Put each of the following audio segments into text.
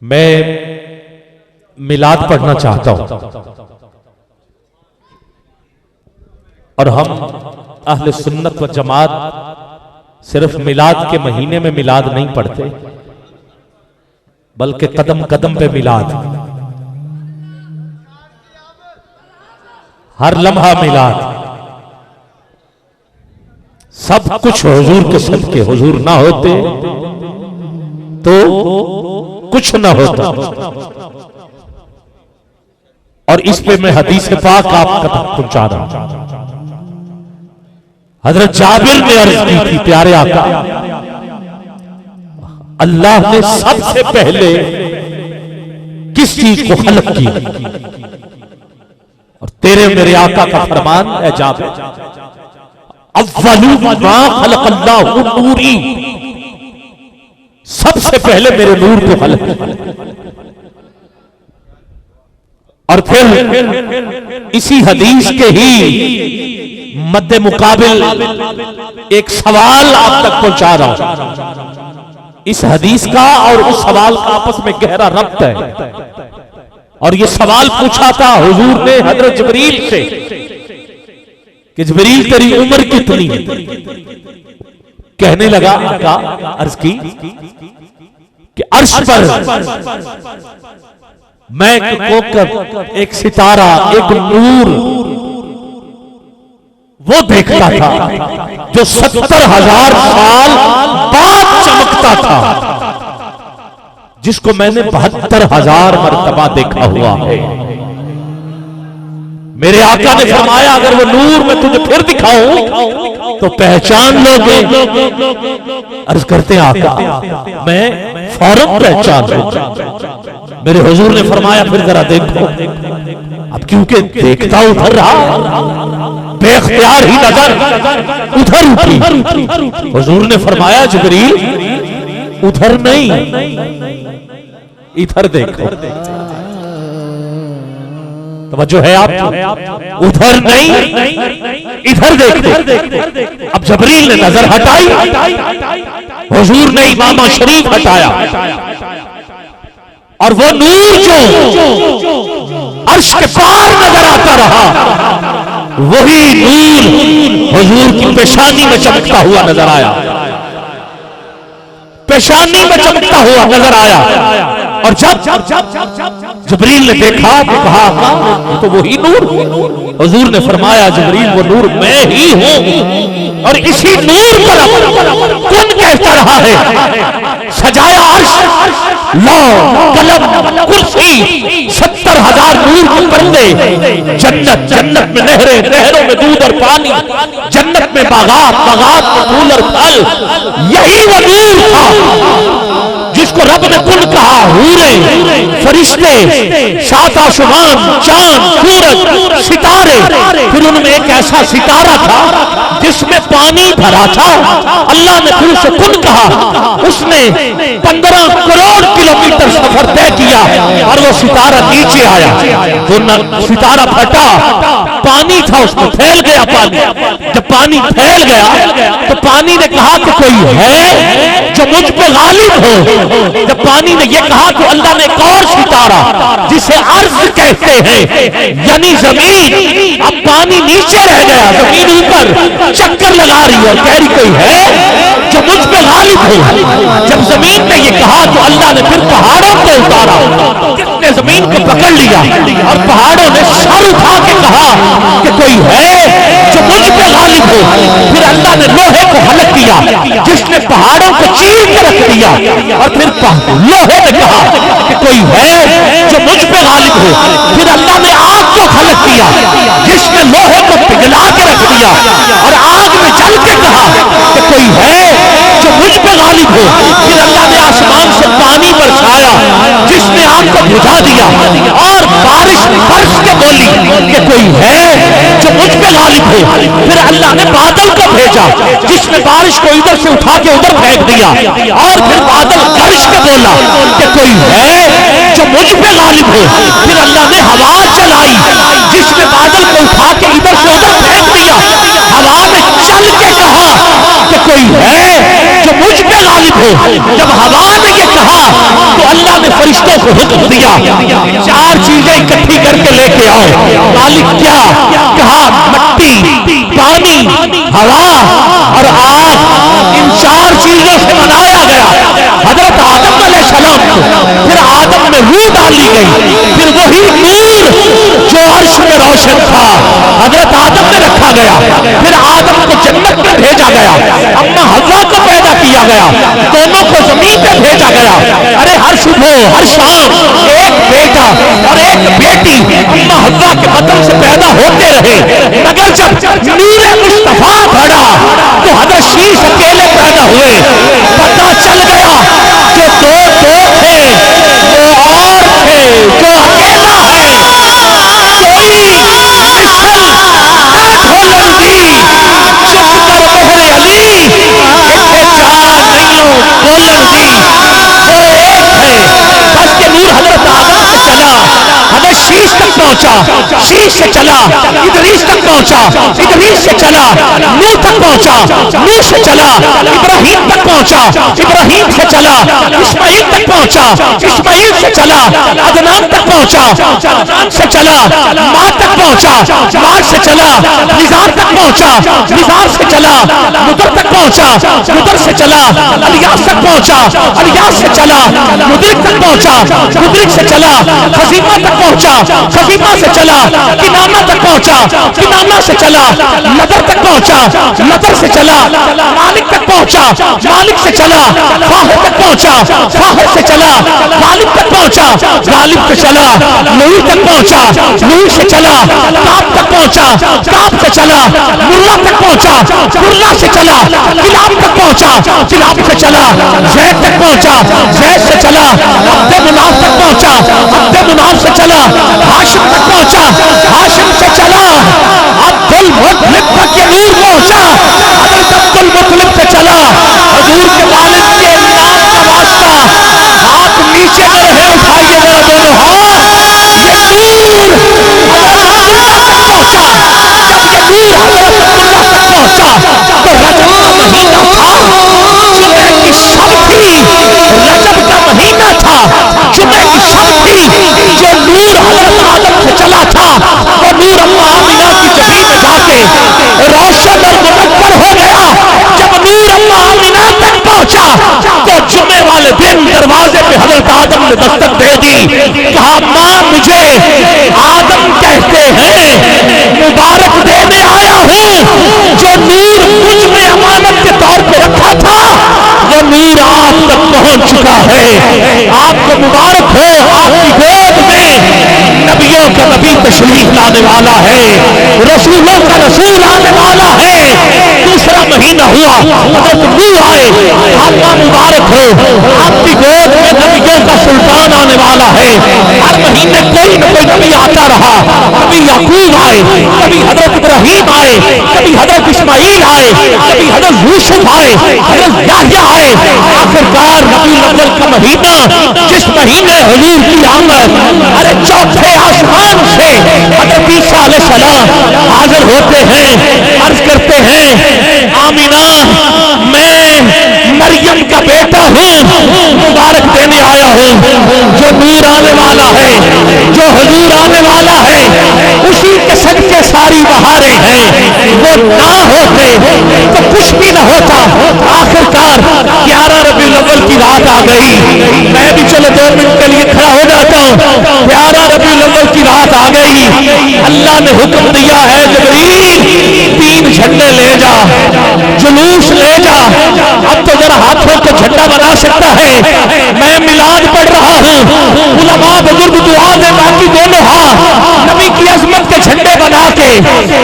میں میلاد پڑھنا چاہتا ہوں، اور ہم اہل سنت و جماعت صرف میلاد کے مہینے میں میلاد نہیں پڑھتے، بلکہ قدم قدم پہ میلاد، ہر لمحہ میلاد، سب کچھ حضور کے صدقے، حضور نہ ہوتے تو کچھ نہ ہوتا۔ اور اس پہ میں حدیث پاک آپ تک پہنچا رہا ہوں۔ حضرت جابر نے عرض کی تھی، پیارے آقا اللہ نے سب سے پہلے کس چیز کو خلق کیا؟ اور تیرے میرے آقا کا فرمان ہے جابر، اول ما خلق اللہ نوری، سب سے پہلے میرے نور کو خلق کیا۔ اور پھر اسی حدیث کے ہی مد مقابل ایک سوال آپ تک پہنچا رہا ہوں۔ اس حدیث کا اور اس سوال کا آپس میں گہرا ربط ہے، اور یہ سوال پوچھا تھا حضور نے حضرت جبریل سے کہ جبریل تیری عمر کتنی ہے؟ کہنے لگا آقا، عرض کی کہ عرش پر میں ایک کوکب، ایک ستارہ، ایک نور وہ دیکھتا تھا جو 70,000 سال بعد چمکتا تھا، جس کو میں نے 72,000 مرتبہ دیکھا ہوا ہے۔ میرے آقا نے فرمایا اگر وہ نور میں تجھے پھر دکھاؤں تو پہچان لو گے۔ عرض کرتے ہیں آقا میں فوراً پہچان لوں۔ میرے حضور نے فرمایا پھر ذرا دیکھو۔ اب کیونکہ دیکھتا ادھر رہا، بے اختیار ہی نظر ادھر اٹھی۔ حضور نے فرمایا جبریل ادھر نہیں، ادھر دیکھو۔ توجہ ہے آپ؟ ادھر نہیں ادھر دیکھو۔ اب جبریل نے نظر ہٹائی، حضور نے امامہ شریف ہٹایا، اور وہ نور جو عرش کے پار نظر آتا رہا، وہی نور حضور کی پیشانی میں چمکتا ہوا نظر آیا، پیشانی میں چمکتا ہوا نظر آیا۔ اور جب جبریل نے دیکھا تو کہا تو وہی نور۔ حضور نے فرمایا جبریل وہ نور میں ہی ہوں، اور اسی نور پر کن کہتا رہا ہے، سجایا عرش، لوح، قلم، کرسی، 70,000 نور کے پردے، جنت، جنت میں نہریں، نہروں میں دودھ اور پانی، جنت میں باغات، باغات میں پھول اور پھل، یہی وہ نور تھا جس کو رب نے کل کہا۔ حوریں، فرشتے، سات آسمان، چاند، سورج، ستارے، پھر ان میں ایک ایسا ستارہ تھا جس میں پانی بھرا تھا، اللہ نے پھر اسے کل کہا۔ اس نے 15 کروڑ کلومیٹر سفر طے کیا، اور وہ ستارہ نیچے آیا، تو ستارہ پھٹا، پانی تھا اس میں، پھیل گیا پانی۔ جب پانی پھیل گیا تو پانی نے کہا کہ کوئی ہے جو مجھ پہ غالب ہو۔ جب پانی نے یہ کہا تو اللہ نے ایک اور ستارہ جسے عرض کہتے ہیں، یعنی زمین، اب پانی نیچے رہ گیا، زمین اوپر چکر لگا رہی ہے، کہہ رہی کوئی ہے جو مجھ پہ غالب ہو۔ جب زمین نے یہ کہا تو اللہ نے پھر پہاڑوں کو اتارا، جس نے زمین کو پکڑ لیا، اور پہاڑوں نے سر اٹھا کے کہا کہ کوئی ہے جو مجھ پہ غالب ہو۔ پھر اللہ نے لوہے کو خلق کیا جس نے پہاڑوں کو چیر کے رکھ دیا، اور پھر لوہے نے کہا کہ کوئی ہے جو مجھ پہ غالب ہو۔ پھر اللہ نے آگ کو خلق کیا جس نے لوہے کو پگھلا کے رکھ دیا، اور آگ میں جل کے کہا کہ کوئی ہے جو مجھ پہ غالب ہو۔ پھر اللہ نے آسمان سے پانی برسایا جس نے آگ کو بجھا دیا، اور بارش برس کے بولی کہ کوئی ہے جو مجھ پہ غالب ہو۔ پھر اللہ نے بادل کو بھیجا جس نے بارش کو ادھر سے اٹھا کے ادھر پھینک دیا، اور پھر بادل گرج کے بولا کہ کوئی ہے جو مجھ پہ غالب ہو۔ پھر اللہ نے ہوا چلائی جس نے بادل کو اٹھا کے ادھر سے ادھر پھینک دیا، ہوا نے چل کے کہا کہ کوئی ہے جو مجھ پہ غالب ہو۔ جب ہوا نے یہ کہا تو اللہ نے فرشتوں کو حکم دیا 4 چیزیں اکٹھی کر کے لے کے آؤ. مالک کیا کہا؟ مٹی، پانی، ہوا اور آگ. ان 4 چیزوں سے بنایا گیا حضرت آدم علیہ السلام کو. پھر آدم میں روح ڈالی گئی. پھر وہی نور جو عرش میں روشن تھا حضرت آدم میں رکھا گیا. پھر آدم کو جنت میں بھیجا گیا. اما حوا کو پیدا کیا گیا. دونوں کو زمین پہ بھیجا گیا. ارے ہر صبح ہر شام ایک بیٹا اور ایک بیٹی اما حوا کے بطن سے پیدا ہوتے رہے. مگر جب نور مصطفیٰ بڑھا تو حضرت شیش اکیلے پیدا ہوئے. پتہ چل گیا جو دو تھے وہ اور تھے جو اکیلا ہے. کوئی مثل نہ ڈھولندی چپ کر بہر علی اتھے 4 نئیوں بولندی. وہ ایک ہے بس کے نور حضرت آدم سے چلا حضرت شیش تک پہنچا. شیش سے چلا ادریس تک پہنچا. ادریس سے چلا نوح تک پہنچا. نوح سے چلا ابراہیم تک پہنچا. ابراہیم سے چلا اسماعیل تک پہنچا. اسماعیل سے چلا عدنان تک پہنچا. عدنان سے چلا ماں تک پہنچا. ماں سے چلا نزار تک پہنچا. نزار سے چلا مدر تک پہنچا. مدر سے چلا الیاس تک پہنچا. الیاس سے چلا مدرک تک پہنچا. مدرک سے چلا خزیمہ تک پہنچا. خزیمہ سے چلا کنانہ تک پہنچا. کنانہ سے چلا نظر تک پہنچا. نظر سے چلا مالک تک پہنچا. مالک سے چلا فاہر تک پہنچا. فاہر سے چلا غالب تک پہنچا. غالب سے چلا نوح تک پہنچا. نوح سے چلا کاف تک پہنچا. کاف سے چلا مرہ تک پہنچا. مرہ سے چلا کلاب تک پہنچا. کلاب سے چلا زید تک پہنچا. زید سے چلا عبد مناف تک پہنچا. عبد مناف سے چلا ہاشم تک پہنچا. ہاشم سے چلا عبد المطلب تک یہ نور پہنچا. حضرت عبد المطلب سے چلا حضور کے والد کے نام کا واسطہ. ہاتھ نیچے نہ رہے اٹھائیے ذرا دونوں ہاتھ. یہ نور حضرت اللہ تک پہنچا. جب یہ نور حضرت اللہ تک پہنچا تو رجب کا مہینہ تھا. جمعہ کی شب تھی. رجب کا مہینہ تھا. جمعہ کی شب تھی. جو نور حضرت آدم سے چلا تھا وہ نور اللہ آمینہ کی جبین میں جا کے روشن اور منور ہو گیا. جب نور اللہ آمینہ تک پہنچا تو جمعے والے دن دروازے پہ حضرت آدم نے دستک دے دی. کہا ماں مجھے آدم کہتے ہیں. مبارک دینے آیا ہوں. جو نور مجھ میں امانت کے طور پہ رکھا تھا وہ نور آپ تک پہنچ چکا ہے. آپ کو مبارک ہو. آپ کی گود میں نبیوں کا نبی تشریف لانے والا ہے. رسولوں کا رسول آنے والا ہے. دوسرا مہینہ ہوا حضرت نوح آئے. آپ مبارک ہو. آپ کی گود میں نبیوں کا سلطان آنے والا ہے. ہر مہینے کوئی نہ کوئی نبی آتا رہا. کبھی یعقوب آئے, کبھی حضرت ابراہیم آئے, کبھی حضرت اسماعیل آئے, کبھی حضرت یوسف آئے, حضرت یحییٰ آئے. آخرکار ربیع الاول کا مہینہ جس مہینے حضور کی آمد, ارے چوتھے آسمان سے حضرت عیسیٰ علیہ السلام حاضر ہوتے ہیں. عرض کرتے ہیں آمینہ میں مریم کا بیٹا ہوں. مبارک دینے آیا ہوں. جو نور آنے والا ہے, جو حضور آنے والا ہے, اسی کے صدقے ساری بہاریں ہیں. وہ نہ ہوتے تو کچھ بھی نہ ہوتا. آخرکار 11 ربیع الاول کی رات آ گئی. میں بھی چلو 2 منٹ کے لیے کھڑا ہو جاتا ہوں. 11 ربیع الاول کی رات آ گئی. اللہ نے حکم دیا ہے جبریل 3 جھنڈے لے جا, جلوس لے جا. اب تو ذرا ہاتھوں کو جھنڈا بنا سکتا ہے. میں میلاد پڑھ رہا ہوں. علماء بزرگ دعا دے باقی دونوں ہاتھ نبی کی عظمت کے جھنڈے بنا کے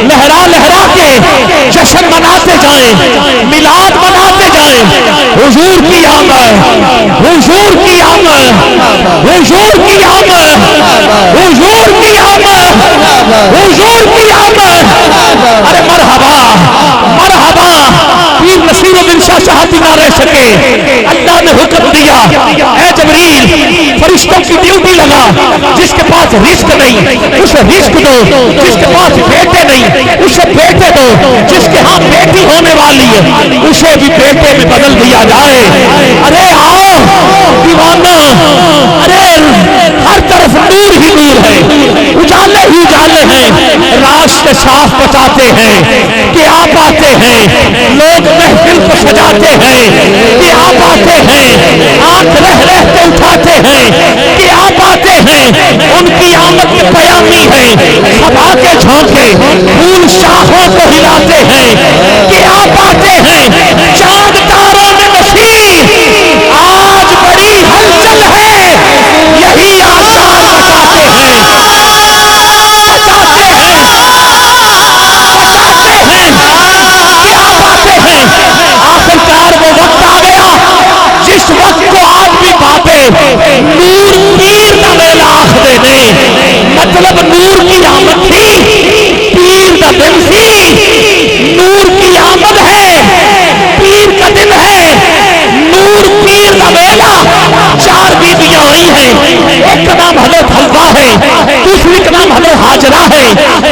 لہرا لہرا کے جشن مناتے جائیں, میلاد مناتے جائیں. حضور کی آمد, حضور کی آمد, حضور کی آمد, حضور کی آمد, حضور کی آمد. ارے مرحبا مرحبا. پیر نصیر الدین شاہ شہادی نہ رہ سکے. اللہ نے حکم دیا اے جبریل فرشتوں کی ڈیوٹی لگا. جس کے پاس رزق نہیں اسے رزق دو. جس کے پاس بیٹے نہیں اسے بیٹے دو. جس کے ہاں بیٹی ہونے والی ہے اسے بھی بیٹے میں بدل دیا جائے. ارے آؤ دیوانہ, ارے کے ساتھ بچاتے ہیں کہ آپ آتے ہیں، لوگ محفل کو سجاتے ہیں کہ آپ آتے ہیں، آنکھ رہ رہ کے اٹھاتے ہیں کہ آپ آتے ہیں، ان کی آمد کے پیامی ہے، ہوا کے جھونکے پھول شاخوں کو ہلاتے ہیں کہ آپ آتے ہیں، چاند تاروں میں بشیر آج بڑی ہلچل ہے، یہی آثار بتاتے ہیں آخرکار وہ وقت آ گیا جس وقت کو آپ بھی پاتے نور پیر دا ویلا آخدے نے، مطلب نور کی آمد تھی، پیر دا دن سی، نور کی آمد ہے، پیر کا دن ہے، نور پیر دا ویلا۔ چار بیویاں آئی ہیں، ایک کا نام حضرت حلوہ ہے، دوسری کا نام حضرت حاجرہ ہے،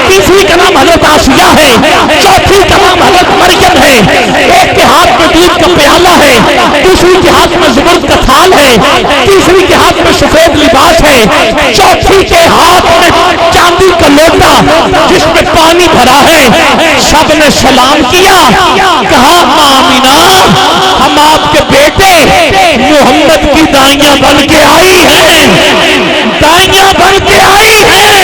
تیسری کا نام حضرت آسیہ ہے، چوتھی کا نام حضرت مریم ہے۔ ایک کے ہاتھ میں دودھ کا پیالہ ہے، دوسری کے ہاتھ میں زبرد کا تھال ہے، تیسری کے ہاتھ میں سفید لباس ہے، چوتھی کے ہاتھ میں چاندی کا لوٹا جس میں پانی بھرا ہے۔ سب نے سلام کیا، کہا آمینہ ہم آپ کے بیٹے محمد کی دائیاں بن کے آئی ہیں، دائیاں بن کے آئی ہیں،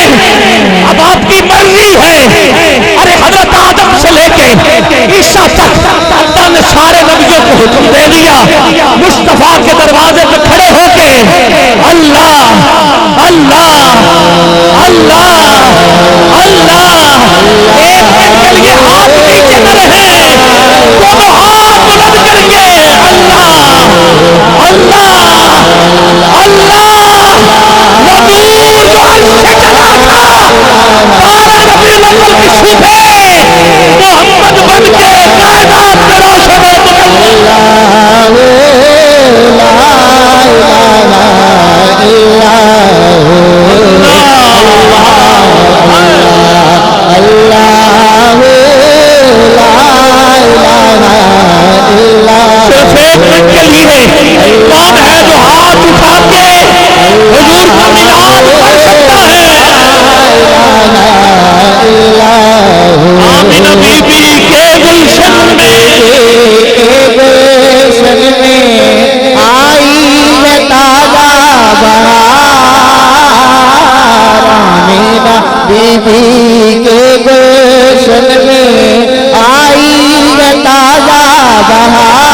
اب آپ کی مرضی ہے۔ ارے حضرت آدم سے لے کے عیسیٰ تک اللہ نے سارے نبیوں کو حکم دے دیا، مصطفیٰ کے دروازے پہ کھڑے ہو کے اللہ اللہ اللہ اللہ، ایک منٹ کے لیے ہاتھ نیچے نہ رہے، دونوں ہاتھ بلند کر کے اللہ اللہ اللہ، وہ نور جو عرش سے چلا تھا 12 ربیع الاول کی صبح محمد بن کے کائنات میں روشن ہو گئے۔ صرف ایک منٹ کے لیے کون ہے جو ہاتھ اٹھا کے حضور کا میلاد پڑھ سکتا ہے؟ آمینہ بی بی کے گلشن میں آئی ہے تازہ بہار، آمینہ بی بی کے گلشن میں آئی ہے تازہ بہار،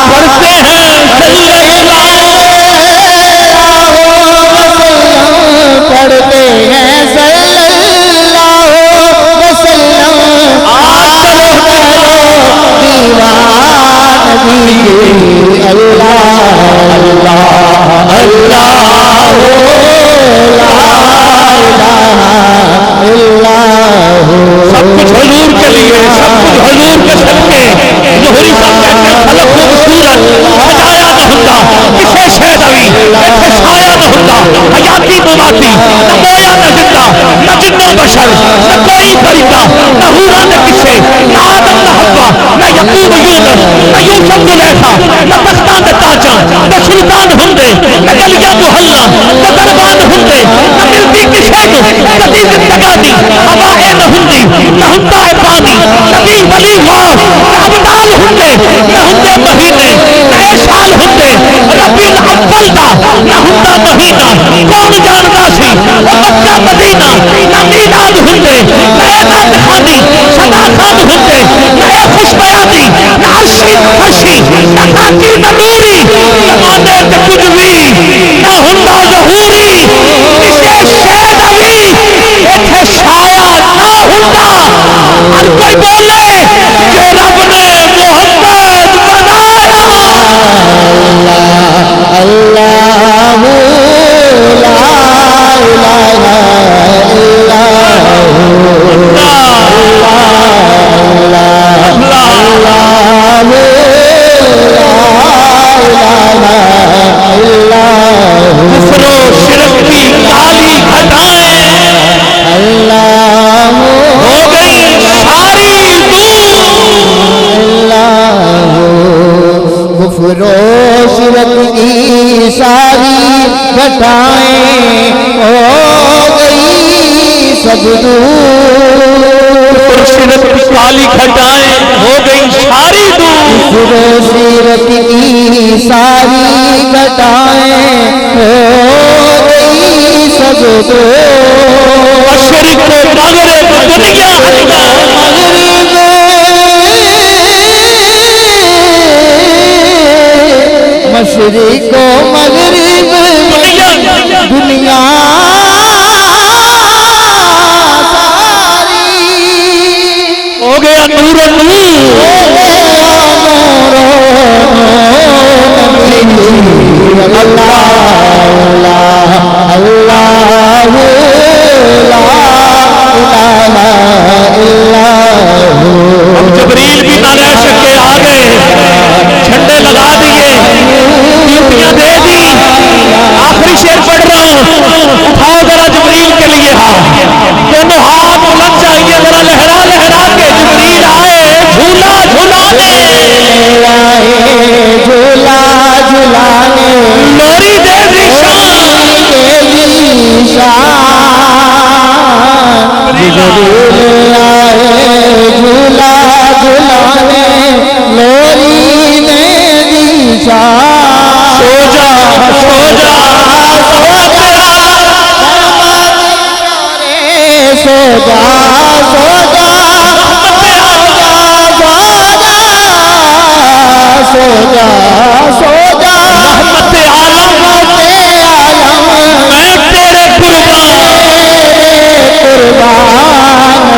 پڑھتے ہیں صلی اللہ پڑھتے ہیں صلی اللہ وسلم، دیوان بھی اللہ اللہ اللہ سب کچھ حضور کے لیے، سب کچھ حضور کے صدقے۔ ظہوری صاحب کہتے ہیں خلق خوبصورت سجایا نہ ہوتا کسے شہدوی ایتھے سایا نہ ہوتا، حیاتی مماتی نہ مویا نہ زندہ، نہ جن و بشر نہ کوئی فرشتہ، نہ حورا نہ کسے، نہ آدم نہ حوا، نہ یعقوب یونس، نہ یوسف زلیخا، نہ تختان نہ تاجاں، نہ سلطان ہندے، نہ گلیاں محلہ، نہ دربان ہندے، نہ ملتی کسے کو کدی زندگانی، ہوائے نہ ہندی، نہ ہندا ہے پانی، نبی ولی غوث، نہ ابدال ہندے، نہ ہندے مہینے، نہ سال ہندے، ربیع الاول دا، نہ ہندا مہینہ، کون جانتا سی، مکہ مدینہ، نہ میلاد ہندے، نہ اعداد خانی، صدا خان ہندے، نہ خوش بیانی، نہ عرشی فرشی، نہ خاکی نہ نوری، زمانے تے کچھ بھی، نہ ہندا ظہوری، کسے شہدوی ایتھے سایہ نہ ہندا۔ ہر کوئی بولے کہ رب نے محمد بنایا، اللہ لا کفر و شرک کی کالی گھٹائیں ہو گئی ساری کفر و شرک کی ساری گھٹائیں ہو گئی سب دور، سیرت کی کالی گھٹائیں ہو گئی ساری دور، سیرت کی ساری گھٹائیں ہو گئی سب دور، مشرق و مغرب دنیا مشرق و مغرب دنیا ہو گیا نور جبریل بھی نہ رہ سکے، آ گئے جھنڈے لگا دیے، ڈیوٹیاں دے دی، آخری شعر پڑھ رہا ہوں، اٹھاؤ ذرا جبریل کے لیے ہاتھ، دونوں ہاتھ بلند چاہیے، ذرا لہرا لہرا کے جبریل آئے جھولا جھولانے، جھولا جھولانے، لوری دے دی شان، جبریل آئے جھولا جھولانے، لوری دے دی شان، سو جا سو جا سو جا، سو جا سو جا سو جا سو جا رحمت عالم میں تیرے قربان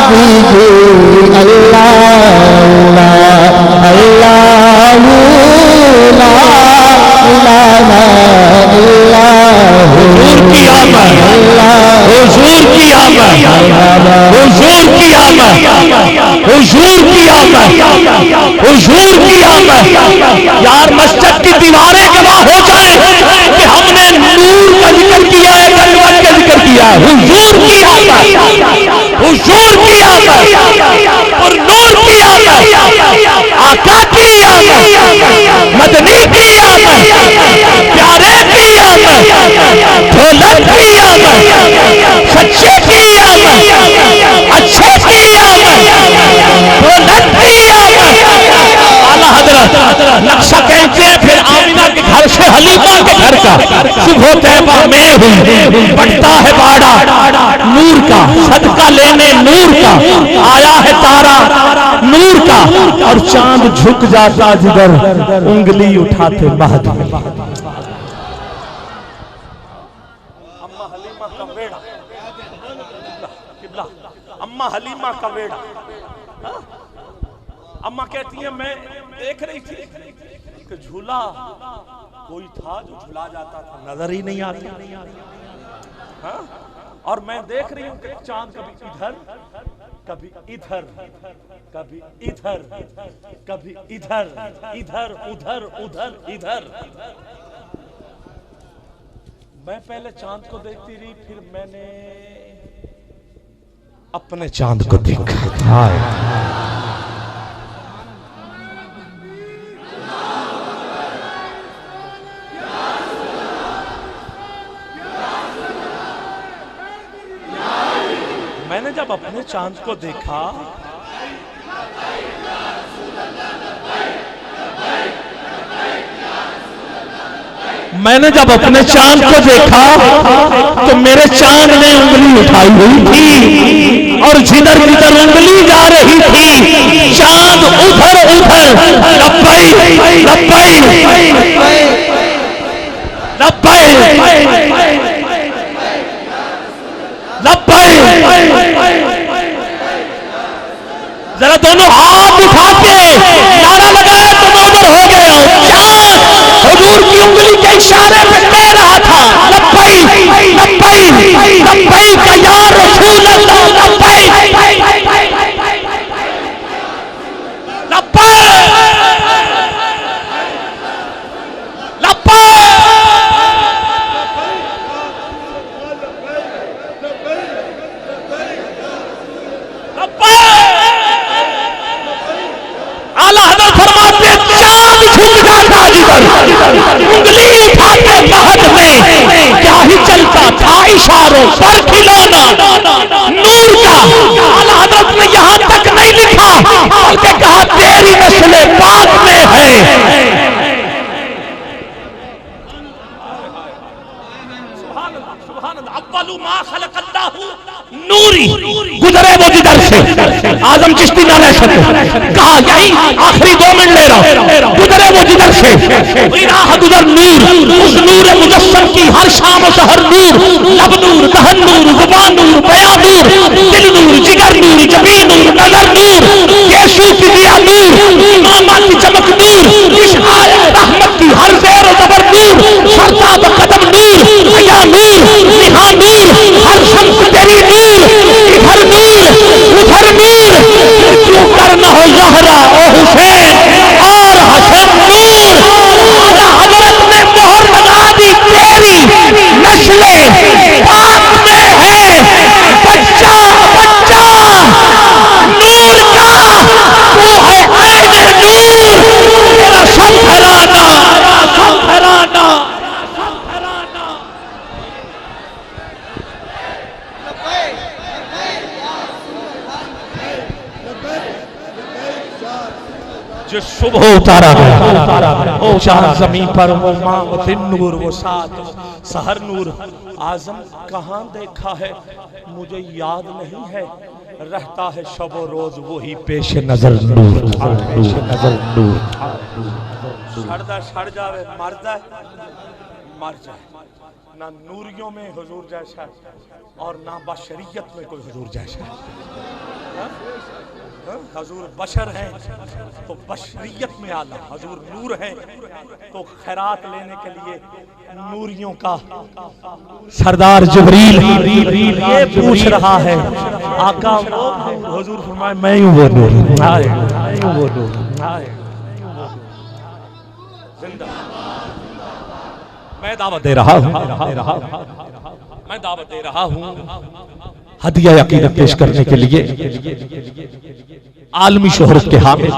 دیجیے اللہ اللہ لا الہ الا حضور کی آمد، حضور کی آمد، حضور کی آمد، حضور کی آمد، حضور کی آمد، یار مسجد کی دیواریں گواہ ہو جائیں کہ ہم نے نور کا ذکر کیا ہے، کلمت کا ذکر کیا ہے، حضور کی آمد، حضور کی آمد، اور نور کی آمد، آقا کی آمد، مدنی کی آمد، پیارے کی آمد، دولت کی آمد، سچے کی آمد، اچھے کی آمد، دولت کی آمد، اعلیٰ حضرت نقشہ کہتے ہیں پھر آمینہ کے گھر سے حلیمہ کے گھر کا صبح طیبہ میں ہوئی، بڑھتا ہے باڑا نور کا، صدقہ لینے نور کا، آیا ہے تارا نور کا، اور چاند جھک جاتا جدھر انگلی اٹھاتے مہد میں۔ اماں حلیمہ کا ویڑا، اماں کہتی ہیں میں دیکھ رہی تھی کہ جھولا کوئی تھا جو جھلا جاتا تھا، نظر ہی نہیں آتا، اور میں دیکھ رہی ہوں کہ چاند کبھی ادھر کبھی ادھر کبھی ادھر کبھی ادھر ادھر ادھر ادھر ادھر، میں پہلے چاند کو دیکھتی رہی، پھر میں نے اپنے چاند کو دیکھا۔ میں نے جب اپنے چاند کو دیکھا میں نے جب اپنے چاند کو دیکھا تو میرے چاند نے انگلی اٹھائی ہوئی تھی، اور جدھر جدھر انگلی جا رہی تھی چاند ادھر ادھر لبیک لبیک لبیک لبیک، ذرا دونوں ہاتھ اٹھا کے نعرہ لگایا تو میں ادھر ہو گیا ہوں، چاند حضور کی انگلی کے اشارے پہ کہہ رہا تھا لبیک لبیک لبیک یا رسول اللہ، لبیک انگلی اٹھاتے مہد میں کیا ہی چلتا تھا اشاروں پر کھلانا نور کا۔ اعلیٰ حضرت نے یہاں اول ما خلق اللہ نوری گزرے وہ جدھر سے آزم چشتی نہ رہ سکے کہا یہی آخری 2 منٹ لے رہا گزرے وہ جدھر سے راہ گزر نور اس نور مجسم کی ہر شام و سحر نور لب نور دہن نور زبان نور بیاں نور دل نور جگر نور جبین نور نظر نور یسوع کی دیا نور امامہ کی چمک نور اشعاع رحمت کی ہر زیر و زبر نور سرتاب قدم نور حیا نور نہا نور ہر شمس تیری نور ادھر نور ادھر نور کیوں کرنا ہو زہرا او حسین اور حسن نور حضرت نے مہر لگا دی تیری نسل پاک میں ہے بچہ بچہ نور کا تو ہے عین نور تیرا سب گھرانا سب گھرانا جو صبح اتارا گیا وہ چاند زمین پر وہ ماں وہ دن نور وہ سات سحر نور آزم کہاں دیکھا ہے مجھے یاد نہیں ہے رہتا ہے شب و روز وہی پیش نظر نور پیش نظر نور سردہ سڑ جاوے مردہ مر جائے نہ نوریوں میں حضور جیسا اور نہ بشریت میں کوئی حضور جیسا حضور بشر ہیں تو بشریت میں آلہ حضور نور ہیں تو خیرات لینے کے لیے نوریوں کا سردار جبریل یہ پوچھ رہا ہے آقا وہ حضور فرمائے میں ہوں وہ نور میں دعوت دے رہا ہوں میں دعوت دے رہا ہوں ہدیہ عقیدت پیش کرنے کے لیے عالمی شہرت کے حامل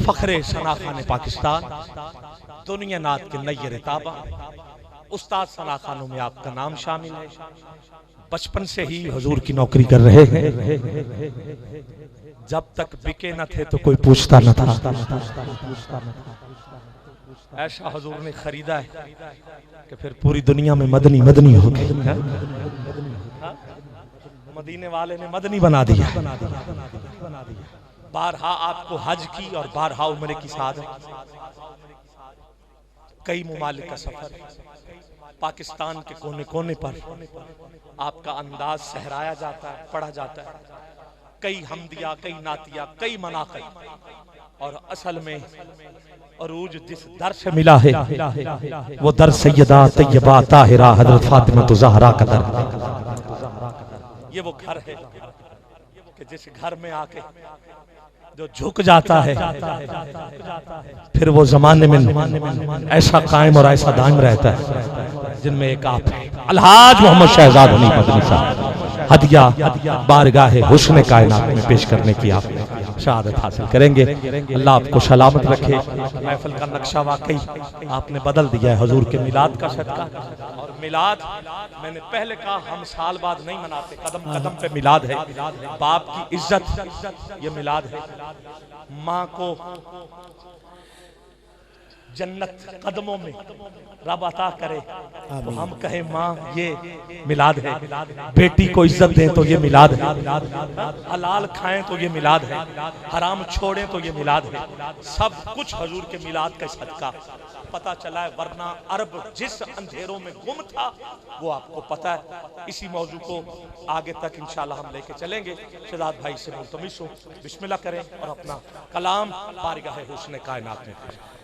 فخر ثنا خان پاکستان دنیا نات کے نیر تابہ استاد ثنا خانوں میں آپ کا نام شامل ہے بچپن سے ہی حضور کی نوکری کر رہے ہیں جب تک بکے نہ تھے تو کوئی پوچھتا نہ تھا ایسا حضور نے خریدا ہے کہ پھر پوری دنیا میں مدنی مدنی ہو گئی مدینے والے نے مدنی بنا دیا بارہا آپ کو حج کی اور بارہا عمرے کی سعادت کئی ممالک کا سفر پاکستان کے کونے کونے پر آپ کا انداز سہرایا جاتا ہے پڑھا جاتا ہے کئی حمدیہ کئی نعتیہ کئی مناقب اور اصل میں عروج جس در سے ملا ہے وہ در سیدہ طیبہ طاہرہ حضرت فاطمہ زہرا کا در یہ وہ گھر ہے کہ جس گھر میں آکے جو جھک جاتا ہے پھر وہ زمانے میں ایسا قائم اور ایسا دائم رہتا ہے جن میں ایک آپ ہے الحاج محمد شہزاد حنیف مدنی صاحب ہدیہ بارگاہ حسن کائنات میں پیش کرنے کی آپ شہادت حاصل کریں گے اللہ آپ کو سلامت رکھے محفل کا نقشہ واقعی آپ نے بدل دیا ہے حضور کے میلاد کا صدقہ اور میلاد میں نے پہلے کہا ہم سال بعد نہیں مناتے قدم قدم پہ میلاد ہے باپ کی عزت یہ میلاد ہے ماں کو جنت قدموں میں رب عطا کرے تو ہم کہیں ماں یہ میلاد ہے بیٹی کو عزت دیں تو یہ میلاد ہے حلال کھائیں تو یہ میلاد ہے حرام چھوڑیں تو یہ میلاد ہے سب کچھ حضور کے میلاد کا صدقہ پتہ چلا ہے ورنہ عرب جس اندھیروں میں گم تھا وہ آپ کو پتہ ہے اسی موضوع کو آگے تک انشاءاللہ ہم لے کے چلیں گے شہزاد بھائی سے ملتمس ہوں بسم اللہ کریں اور اپنا کلام بارگاہ حسن کائنات میں